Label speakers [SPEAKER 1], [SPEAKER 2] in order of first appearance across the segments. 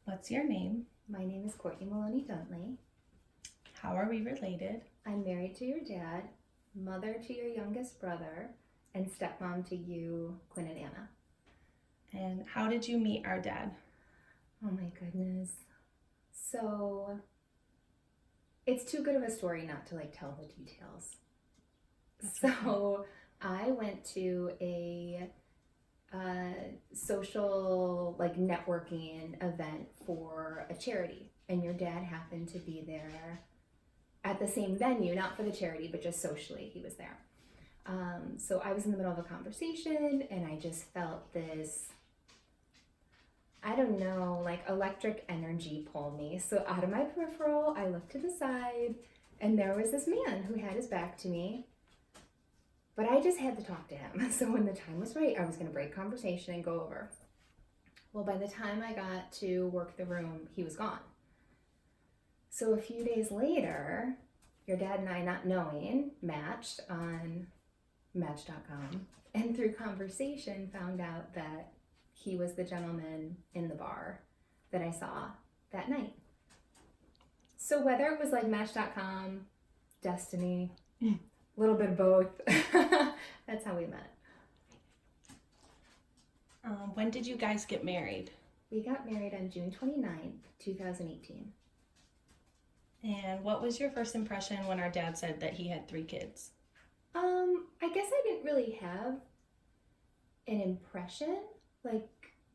[SPEAKER 1] What's your name?
[SPEAKER 2] My name is Courtney Maloney Duntley.
[SPEAKER 1] How are we related?
[SPEAKER 2] I'm married to your dad, mother to your youngest brother, and stepmom to you, Quinn and Anna.
[SPEAKER 1] And how did you meet our dad?
[SPEAKER 2] Oh my goodness. So, it's too good of a story not to tell the details. So, I went to a social networking event for a charity, and your dad happened to be there at the same venue, not for the charity, but just socially, he was there. So I was in the middle of a conversation, and I just felt this, I don't know, electric energy pull me. So out of my peripheral, I looked to the side, and there was this man who had his back to me. But I just had to talk to him. So when the time was right, I was going to break conversation and go over. Well, by the time I got to work the room, he was gone. So a few days later, your dad and I, not knowing, matched on Match.com, and through conversation found out that he was the gentleman in the bar that I saw that night. So whether it was Match.com, destiny, a little bit of both, that's how we met.
[SPEAKER 1] When did you guys get married?
[SPEAKER 2] We got married on June 29th, 2018.
[SPEAKER 1] And what was your first impression when our dad said that he had 3 kids?
[SPEAKER 2] I guess I didn't really have an impression,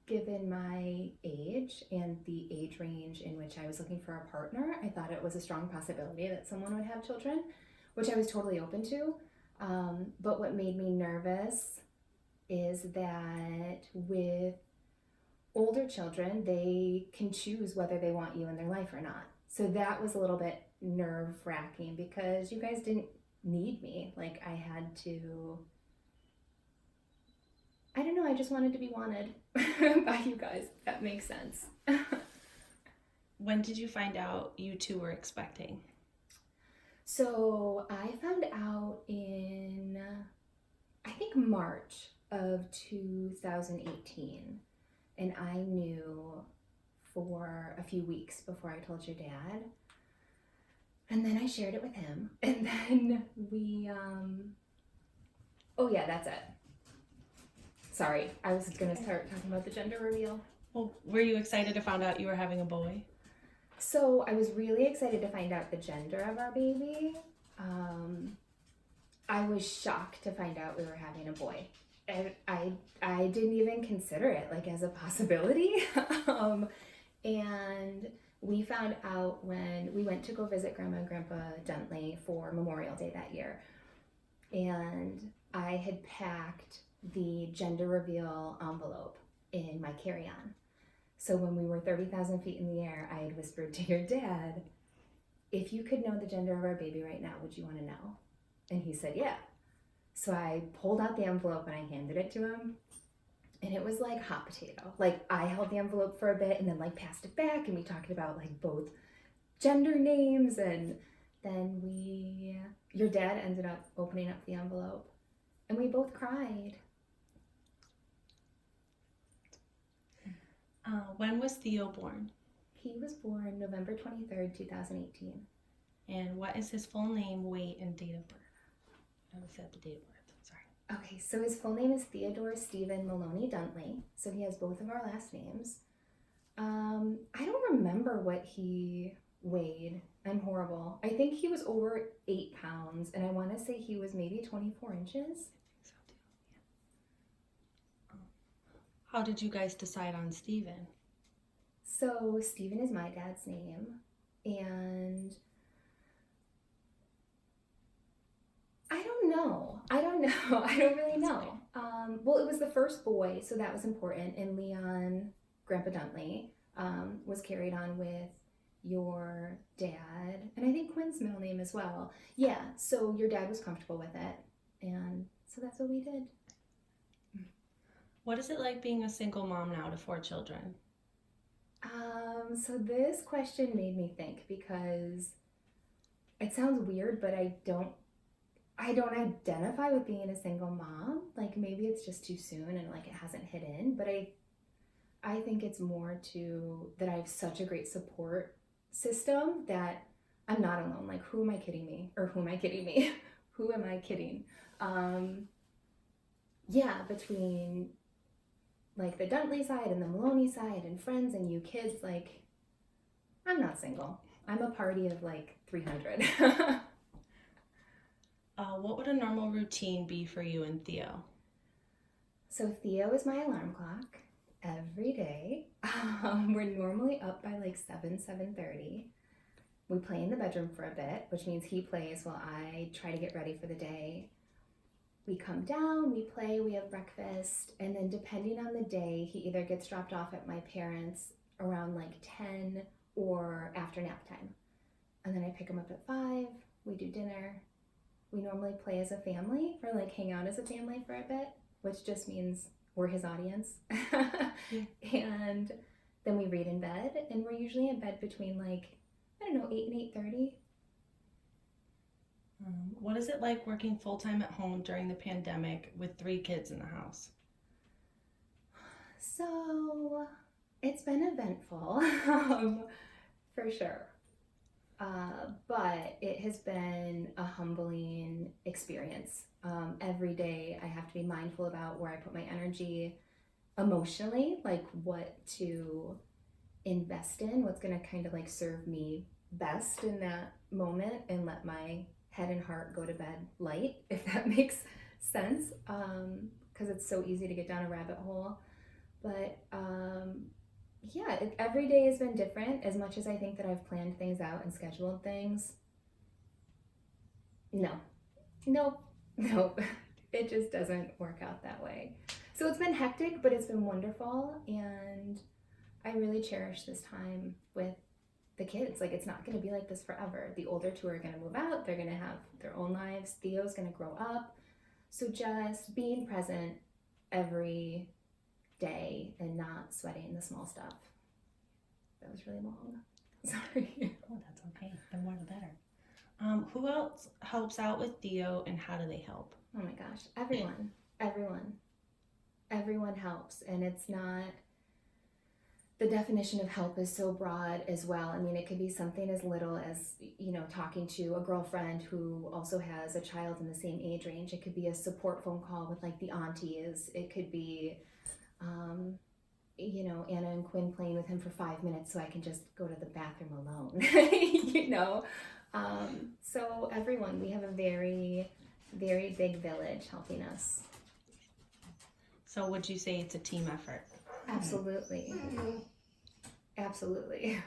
[SPEAKER 2] given my age and the age range in which I was looking for a partner. I thought it was a strong possibility that someone would have children, which I was totally open to. But what made me nervous is that with older children, they can choose whether they want you in their life or not. So that was a little bit nerve-wracking because you guys didn't need me. I had to, I don't know, I just wanted to be wanted by you guys, if that makes sense.
[SPEAKER 1] When did you find out you two were expecting?
[SPEAKER 2] So I found out in, I think, March of 2018. And I knew for a few weeks before I told your dad. And then I shared it with him. And then we, oh yeah, that's it. Sorry, I was gonna start talking about the gender reveal.
[SPEAKER 1] Well, were you excited to find out you were having a boy?
[SPEAKER 2] So I was really excited to find out the gender of our baby. I was shocked to find out we were having a boy. I didn't even consider it as a possibility. And we found out when we went to go visit Grandma and Grandpa Duntley for Memorial Day that year. And I had packed the gender reveal envelope in my carry-on. So when we were 30,000 feet in the air, I had whispered to your dad, if you could know the gender of our baby right now, would you want to know? And he said, yeah. So I pulled out the envelope and I handed it to him. And it was like hot potato. I held the envelope for a bit and then passed it back, and we talked about both gender names, and then your dad ended up opening up the envelope and we both cried.
[SPEAKER 1] When was Theo born?
[SPEAKER 2] He was born November 23rd, 2018.
[SPEAKER 1] And what is his full name, weight, and date of birth? I said the date of birth, sorry.
[SPEAKER 2] Okay, so his full name is Theodore Stephen Maloney Duntley. So he has both of our last names. I don't remember what he weighed. I'm horrible. I think he was over 8 pounds, and I want to say he was maybe 24 inches.
[SPEAKER 1] I think so too, yeah. How did you guys decide on Stephen?
[SPEAKER 2] So Stephen is my dad's name, and I don't know. I don't really know. Well, it was the first boy, so that was important. And Leon, Grandpa Duntley, was carried on with your dad, and I think Quinn's middle name as well. Yeah, so your dad was comfortable with it, and so that's what we did.
[SPEAKER 1] What is it like being a single mom now to 4 children?
[SPEAKER 2] So this question made me think, because it sounds weird, but I don't identify with being a single mom. Maybe it's just too soon and it hasn't hit in, but I think it's more to that I have such a great support system that I'm not alone. Like, who am I kidding me? Or who am I kidding me? Who am I kidding? Yeah, between like the Duntley side and the Maloney side and friends and you kids, like, I'm not single. I'm a party of like 300.
[SPEAKER 1] What would a normal routine be for you and Theo?
[SPEAKER 2] So Theo is my alarm clock every day. We're normally up by like 7:30. We play in the bedroom for a bit, which means he plays while I try to get ready for the day. We come down, we play, we have breakfast, and then depending on the day, he either gets dropped off at my parents' around like 10 or after nap time. And then I pick him up at 5, we do dinner. We normally play as a family or like hang out as a family for a bit, which just means we're his audience. And then we read in bed, and we're usually in bed between like, I don't know, 8 and 8:30.
[SPEAKER 1] What is it like working full-time at home during the pandemic with 3 kids in the house?
[SPEAKER 2] So it's been eventful, for sure. But it has been a humbling experience. Every day I have to be mindful about where I put my energy emotionally, like what to invest in, what's going to kind of like serve me best in that moment, and let my head and heart go to bed light, if that makes sense. Because it's so easy to get down a rabbit hole. But yeah, every day has been different. As much as I think that I've planned things out and scheduled things, no, nope, nope. It just doesn't work out that way. So it's been hectic, but it's been wonderful, and I really cherish this time with the kids. Like, it's not going to be like this forever. The older two are going to move out. They're going to have their own lives. Theo's going to grow up. So just being present every day and not sweating the small stuff. That was really long. Sorry.
[SPEAKER 1] Oh, that's okay. The more the better. Who else helps out with Theo, and how do they help?
[SPEAKER 2] Oh my gosh. Everyone helps. And it's not, the definition of help is so broad as well. I mean, it could be something as little as, talking to a girlfriend who also has a child in the same age range. It could be a support phone call with like the aunties. It could be, Anna and Quinn playing with him for 5 minutes so I can just go to the bathroom alone, So everyone, we have a very, very big village helping us.
[SPEAKER 1] So would you say it's a team effort?
[SPEAKER 2] Absolutely. Absolutely.